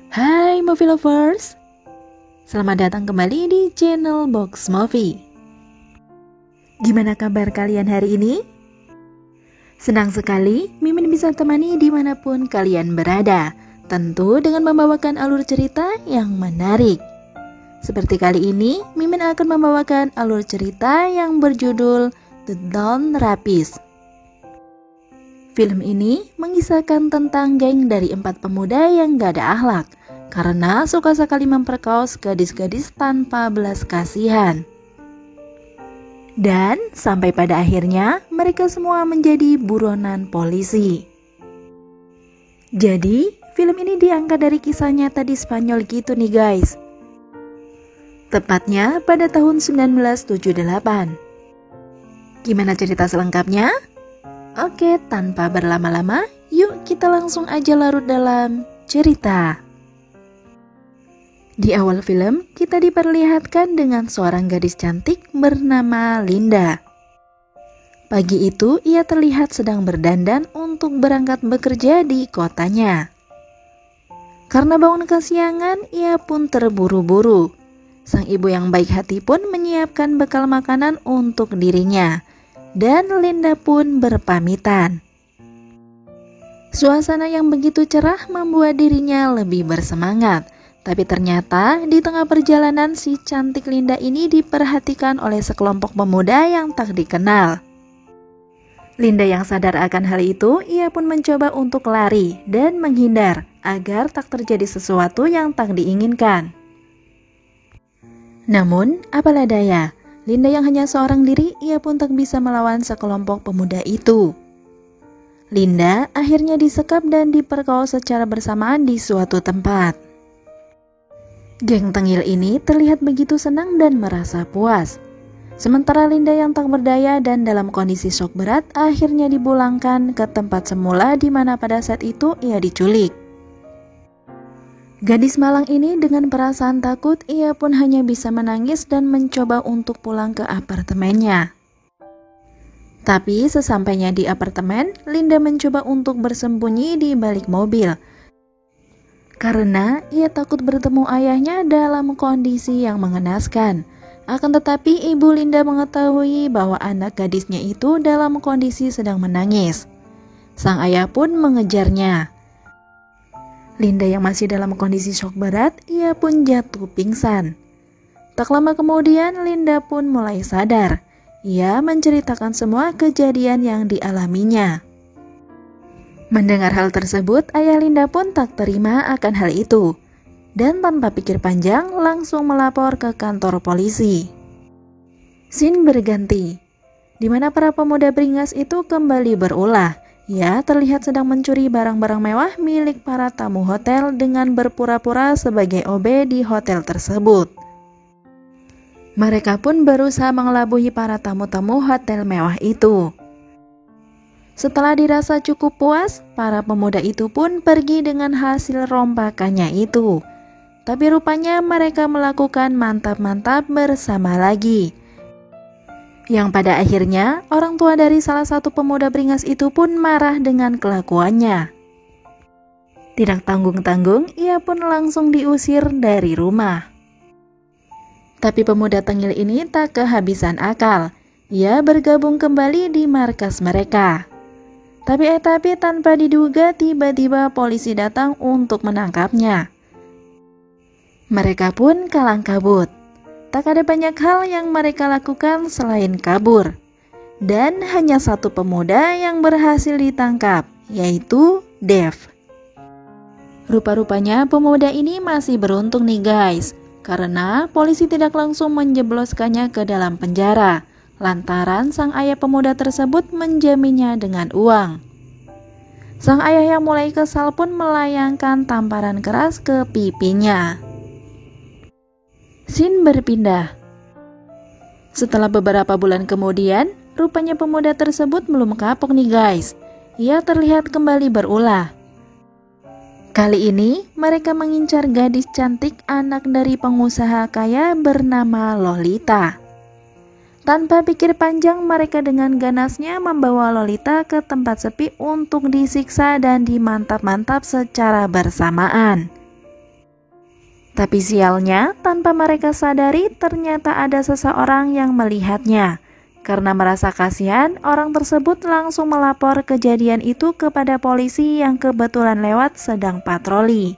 Hai movie lovers, selamat datang kembali di channel Box Movie. Gimana kabar kalian hari ini? Senang sekali Mimin bisa temani dimanapun kalian berada, tentu dengan membawakan alur cerita yang menarik. Seperti kali ini, Mimin akan membawakan alur cerita yang berjudul The Dawn Rapist. Film ini mengisahkan tentang geng dari 4 pemuda yang gak ada akhlak karena suka sekali memperkaos gadis-gadis tanpa belas kasihan. Dan sampai pada akhirnya mereka semua menjadi buronan polisi. Jadi film ini diangkat dari kisah nyata di Spanyol gitu nih guys. Tepatnya pada tahun 1978. Gimana cerita selengkapnya? Oke, tanpa berlama-lama, yuk kita langsung aja larut dalam cerita. Di awal film, kita diperlihatkan dengan seorang gadis cantik bernama Linda. Pagi itu, ia terlihat sedang berdandan untuk berangkat bekerja di kotanya. Karena bangun kesiangan, ia pun terburu-buru. Sang ibu yang baik hati pun menyiapkan bekal makanan untuk dirinya. Dan Linda pun berpamitan. Suasana yang begitu cerah membuat dirinya lebih bersemangat. Tapi ternyata di tengah perjalanan si cantik Linda ini diperhatikan oleh sekelompok pemuda yang tak dikenal. Linda yang sadar akan hal itu, ia pun mencoba untuk lari dan menghindar agar tak terjadi sesuatu yang tak diinginkan. Namun, apalah daya, Linda yang hanya seorang diri, ia pun tak bisa melawan sekelompok pemuda itu. Linda akhirnya disekap dan diperkosa secara bersamaan di suatu tempat. Geng tengil ini terlihat begitu senang dan merasa puas. Sementara Linda yang tak berdaya dan dalam kondisi shock berat akhirnya dipulangkan ke tempat semula di mana pada saat itu ia diculik. Gadis malang ini dengan perasaan takut, ia pun hanya bisa menangis dan mencoba untuk pulang ke apartemennya. Tapi sesampainya di apartemen, Linda mencoba untuk bersembunyi di balik mobil. Karena ia takut bertemu ayahnya dalam kondisi yang mengenaskan. Akan tetapi ibu Linda mengetahui bahwa anak gadisnya itu dalam kondisi sedang menangis. Sang ayah pun mengejarnya. Linda yang masih dalam kondisi shock berat, ia pun jatuh pingsan. Tak lama kemudian Linda pun mulai sadar. Ia menceritakan semua kejadian yang dialaminya. Mendengar hal tersebut, ayah Linda pun tak terima akan hal itu. Dan tanpa pikir panjang, langsung melapor ke kantor polisi. Scene berganti, di mana para pemuda beringas itu kembali berulah. Ia terlihat sedang mencuri barang-barang mewah milik para tamu hotel dengan berpura-pura sebagai OB di hotel tersebut. Mereka pun berusaha mengelabui para tamu-tamu hotel mewah itu. Setelah dirasa cukup puas, para pemuda itu pun pergi dengan hasil rompakannya itu. Tapi rupanya mereka melakukan mantap-mantap bersama lagi. Yang pada akhirnya, orang tua dari salah satu pemuda beringas itu pun marah dengan kelakuannya. Tidak tanggung-tanggung, ia pun langsung diusir dari rumah. Tapi pemuda tengil ini tak kehabisan akal. Ia bergabung kembali di markas mereka. Tapi tanpa diduga tiba-tiba polisi datang untuk menangkapnya. Mereka pun kalang kabut. Tak ada banyak hal yang mereka lakukan selain kabur. Dan hanya satu pemuda yang berhasil ditangkap, yaitu Dave. Rupa-rupanya pemuda ini masih beruntung nih guys, karena polisi tidak langsung menjebloskannya ke dalam penjara. Lantaran sang ayah pemuda tersebut menjaminnya dengan uang. Sang ayah yang mulai kesal pun melayangkan tamparan keras ke pipinya. Scene berpindah. Setelah beberapa bulan kemudian, rupanya pemuda tersebut belum kapok nih guys. Ia terlihat kembali berulah. Kali ini mereka mengincar gadis cantik anak dari pengusaha kaya bernama Lolita. Tanpa pikir panjang, mereka dengan ganasnya membawa Lolita ke tempat sepi untuk disiksa dan dimantap-mantap secara bersamaan. Tapi sialnya, tanpa mereka sadari ternyata ada seseorang yang melihatnya. Karena merasa kasihan, orang tersebut langsung melapor kejadian itu kepada polisi yang kebetulan lewat sedang patroli.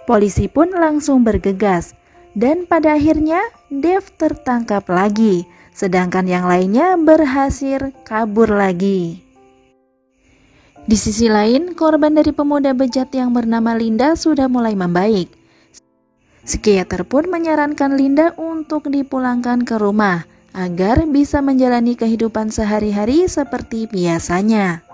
Polisi pun langsung bergegas, dan pada akhirnya Dev tertangkap lagi, sedangkan yang lainnya berhasil kabur lagi. Di sisi lain, korban dari pemuda bejat yang bernama Linda sudah mulai membaik. Psikiater pun menyarankan Linda untuk dipulangkan ke rumah agar bisa menjalani kehidupan sehari-hari seperti biasanya.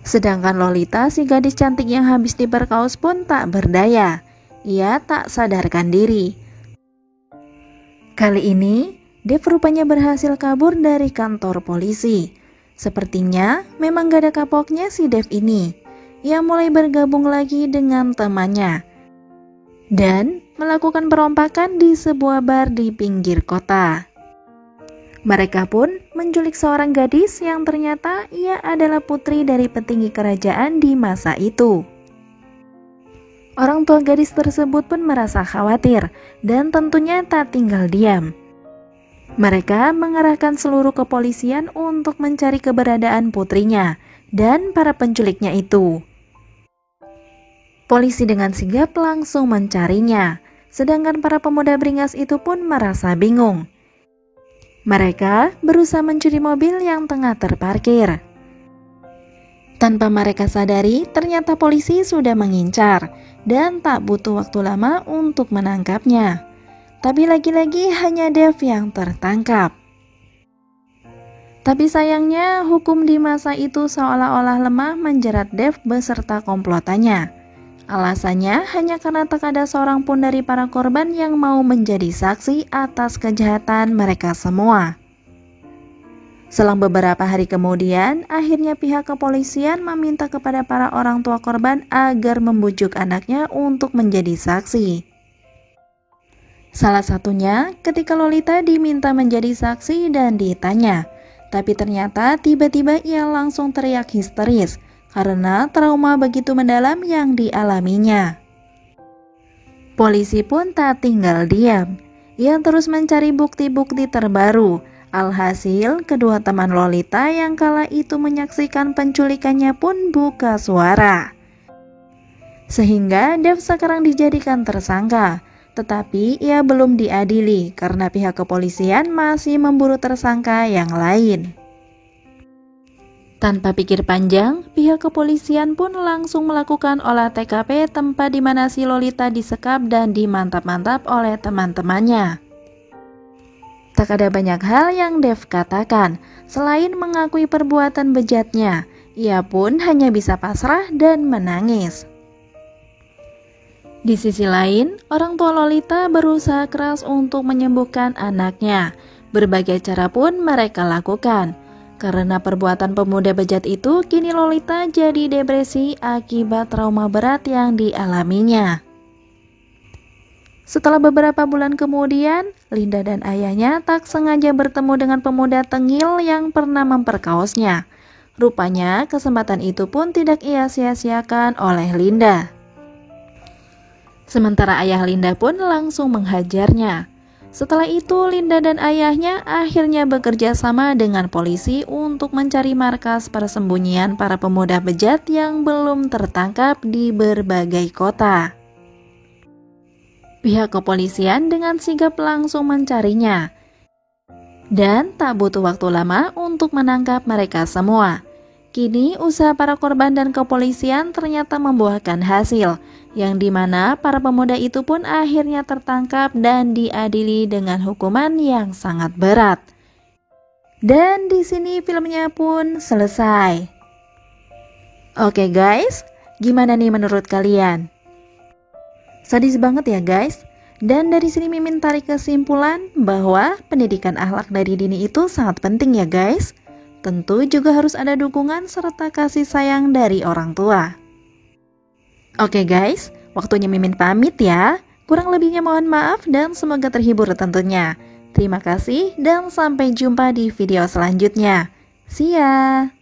Sedangkan Lolita, si gadis cantik yang habis diperkaos pun tak berdaya. Ia tak sadarkan diri. Kali ini, Dev rupanya berhasil kabur dari kantor polisi. Sepertinya memang gak ada kapoknya si Dev ini. Ia mulai bergabung lagi dengan temannya dan melakukan perompakan di sebuah bar di pinggir kota. Mereka pun menculik seorang gadis yang ternyata ia adalah putri dari petinggi kerajaan di masa itu. Orang tua gadis tersebut pun merasa khawatir dan tentunya tak tinggal diam. Mereka mengerahkan seluruh kepolisian untuk mencari keberadaan putrinya dan para penculiknya itu. Polisi dengan sigap langsung mencarinya, sedangkan para pemuda beringas itu pun merasa bingung. Mereka berusaha mencuri mobil yang tengah terparkir. Tanpa mereka sadari, ternyata polisi sudah mengincar dan tak butuh waktu lama untuk menangkapnya. Tapi lagi-lagi hanya Dev yang tertangkap. Tapi sayangnya hukum di masa itu seolah-olah lemah menjerat Dev beserta komplotannya. Alasannya hanya karena tak ada seorang pun dari para korban yang mau menjadi saksi atas kejahatan mereka semua. Selang beberapa hari kemudian, akhirnya pihak kepolisian meminta kepada para orang tua korban agar membujuk anaknya untuk menjadi saksi. Salah satunya ketika Lolita diminta menjadi saksi dan ditanya, tapi ternyata tiba-tiba ia langsung teriak histeris karena trauma begitu mendalam yang dialaminya. Polisi pun tak tinggal diam. Ia terus mencari bukti-bukti terbaru. Alhasil, kedua teman Lolita yang kala itu menyaksikan penculikannya pun buka suara. Sehingga Dev sekarang dijadikan tersangka. Tetapi ia belum diadili karena pihak kepolisian masih memburu tersangka yang lain. Tanpa pikir panjang, pihak kepolisian pun langsung melakukan olah TKP tempat di mana si Lolita disekap dan dimantap-mantap oleh teman-temannya. Tak ada banyak hal yang Dev katakan, selain mengakui perbuatan bejatnya, ia pun hanya bisa pasrah dan menangis. Di sisi lain, orang tua Lolita berusaha keras untuk menyembuhkan anaknya. Berbagai cara pun mereka lakukan. Karena perbuatan pemuda bejat itu, kini Lolita jadi depresi akibat trauma berat yang dialaminya. Setelah beberapa bulan kemudian, Linda dan ayahnya tak sengaja bertemu dengan pemuda tengil yang pernah memperkaosnya. Rupanya kesempatan itu pun tidak ia sia-siakan oleh Linda. Sementara ayah Linda pun langsung menghajarnya. Setelah itu, Linda dan ayahnya akhirnya bekerja sama dengan polisi untuk mencari markas persembunyian para pemuda bejat yang belum tertangkap di berbagai kota. Pihak kepolisian dengan sigap langsung mencarinya. Dan tak butuh waktu lama untuk menangkap mereka semua. Kini usaha para korban dan kepolisian ternyata membuahkan hasil, yang dimana para pemuda itu pun akhirnya tertangkap dan diadili dengan hukuman yang sangat berat. Dan di sini filmnya pun selesai. Oke guys, gimana nih menurut kalian? Sadis banget ya guys. Dan dari sini Mimin tarik kesimpulan bahwa pendidikan akhlak dari dini itu sangat penting ya guys. Tentu juga harus ada dukungan serta kasih sayang dari orang tua. Oke guys, waktunya Mimin pamit ya. Kurang lebihnya mohon maaf dan semoga terhibur tentunya. Terima kasih dan sampai jumpa di video selanjutnya. See ya!